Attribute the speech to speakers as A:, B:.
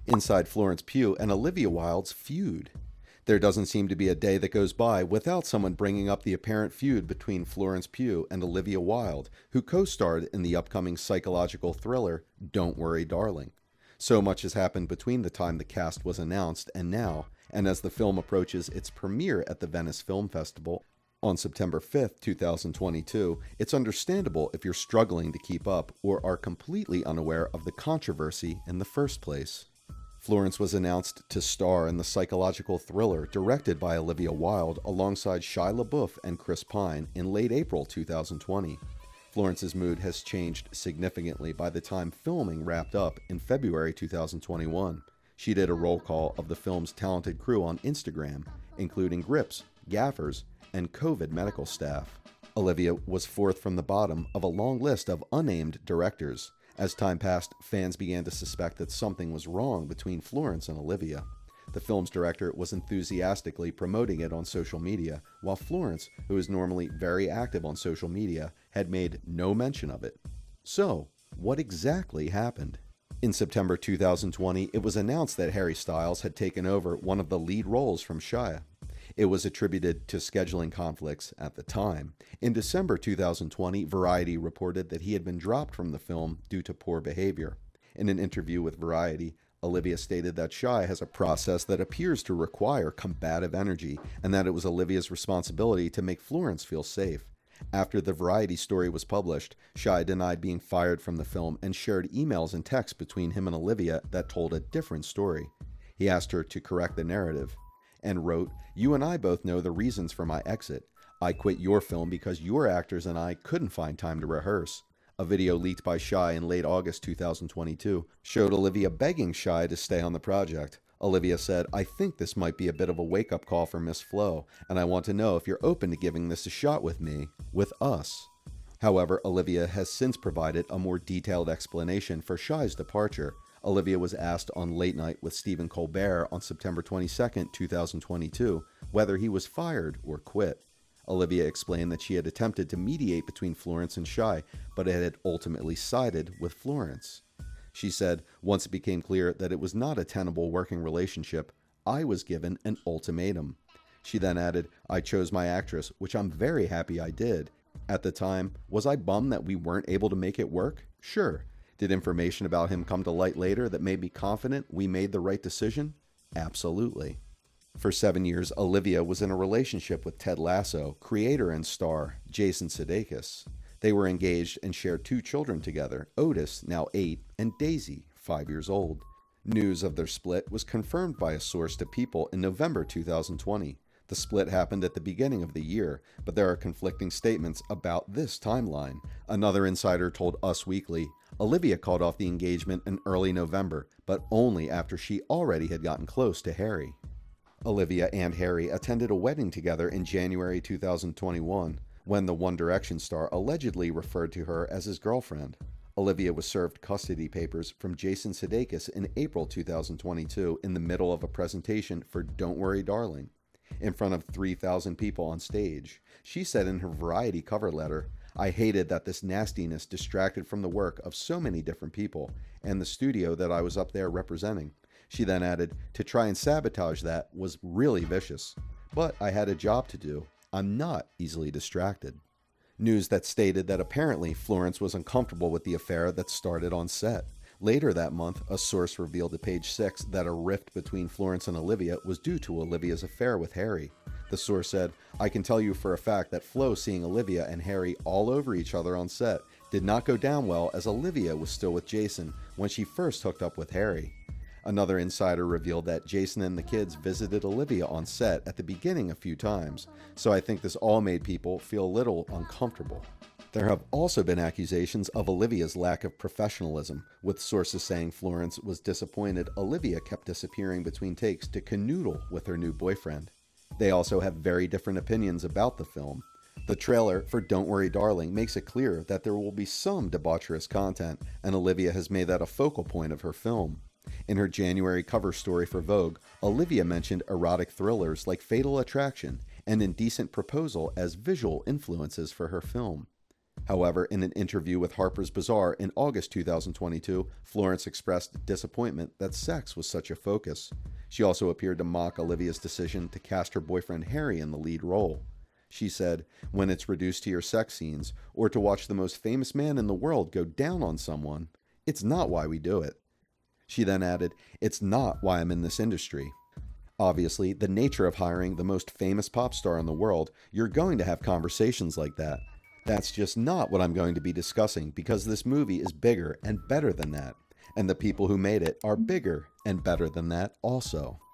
A: inside Florence Pugh and Olivia Wilde's Feud. There doesn't seem to be a day that goes by without someone bringing up the apparent feud between Florence Pugh and Olivia Wilde, who co-starred in the upcoming psychological thriller Don't Worry, Darling. So much has happened between the time the cast was announced and now, and as the film approaches its premiere at the Venice Film Festival on September 5th, 2022, it's understandable if you're struggling to keep up or are completely unaware of the controversy in the first place. Florence was announced to star in the psychological thriller directed by Olivia Wilde alongside Shia LaBeouf and Chris Pine in late April 2020. Florence's mood has changed significantly by the time filming wrapped up in February 2021. She did a roll call of the film's talented crew on Instagram, including grips, gaffers, and COVID medical staff. Olivia was fourth from the bottom of a long list of unnamed directors. As time passed, fans began to suspect that something was wrong between Florence and Olivia. The film's director was enthusiastically promoting it on social media, while Florence, who is normally very active on social media, had made no mention of it. So, what exactly happened? In September 2020, it was announced that Harry Styles had taken over one of the lead roles from Shia. It was attributed to scheduling conflicts at the time. In December 2020, Variety reported that he had been dropped from the film due to poor behavior. In an interview with Variety, Olivia stated that Shia has a process that appears to require combative energy and that it was Olivia's responsibility to make Florence feel safe. After the Variety story was published, Shia denied being fired from the film and shared emails and texts between him and Olivia that told a different story. He asked her to correct the narrative and wrote, "You and I both know the reasons for my exit. I quit your film because your actors and I couldn't find time to rehearse." A video leaked by Shia in late August 2022 showed Olivia begging Shia to stay on the project. Olivia said, "I think this might be a bit of a wake-up call for Miss Flo, and I want to know if you're open to giving this a shot with me, with us." However, Olivia has since provided a more detailed explanation for Shia's departure. Olivia was asked on Late Night with Stephen Colbert on September 22, 2022, whether he was fired or quit. Olivia explained that she had attempted to mediate between Florence and Shia, but it had ultimately sided with Florence. She said, "Once it became clear that it was not a tenable working relationship, I was given an ultimatum." She then added, "I chose my actress, which I'm very happy I did. At the time, was I bummed that we weren't able to make it work? Sure. Did information about him come to light later that made me confident we made the right decision? Absolutely." For 7 years, Olivia was in a relationship with Ted Lasso, creator and star Jason Sudeikis. They were engaged and shared 2 children together, Otis, now 8, and Daisy, 5 years old. News of their split was confirmed by a source to People in November 2020. The split happened at the beginning of the year, but there are conflicting statements about this timeline. Another insider told Us Weekly, Olivia called off the engagement in early November, but only after she already had gotten close to Harry. Olivia and Harry attended a wedding together in January 2021, when the One Direction star allegedly referred to her as his girlfriend. Olivia was served custody papers from Jason Sudeikis in April 2022 in the middle of a presentation for Don't Worry, Darling, in front of 3,000 people on stage. She said in her Variety cover letter, "I hated that this nastiness distracted from the work of so many different people and the studio that I was up there representing." She then added, "To try and sabotage that was really vicious. But I had a job to do. I'm not easily distracted." News that stated that apparently Florence was uncomfortable with the affair that started on set. Later that month, a source revealed to Page Six that a rift between Florence and Olivia was due to Olivia's affair with Harry. The source said, "I can tell you for a fact that Flo seeing Olivia and Harry all over each other on set did not go down well, as Olivia was still with Jason when she first hooked up with Harry." Another insider revealed that Jason and the kids visited Olivia on set at the beginning a few times, so I think this all made people feel a little uncomfortable. There have also been accusations of Olivia's lack of professionalism, with sources saying Florence was disappointed Olivia kept disappearing between takes to canoodle with her new boyfriend. They also have very different opinions about the film. The trailer for Don't Worry, Darling makes it clear that there will be some debaucherous content, and Olivia has made that a focal point of her film. In her January cover story for Vogue, Olivia mentioned erotic thrillers like Fatal Attraction and Indecent Proposal as visual influences for her film. However, in an interview with Harper's Bazaar in August 2022, Florence expressed disappointment that sex was such a focus. She also appeared to mock Olivia's decision to cast her boyfriend Harry in the lead role. She said, "When it's reduced to your sex scenes, or to watch the most famous man in the world go down on someone, it's not why we do it." She then added, "It's not why I'm in this industry." Obviously, the nature of hiring the most famous pop star in the world, you're going to have conversations like that. That's just not what I'm going to be discussing, because this movie is bigger and better than that. And the people who made it are bigger and better than that also.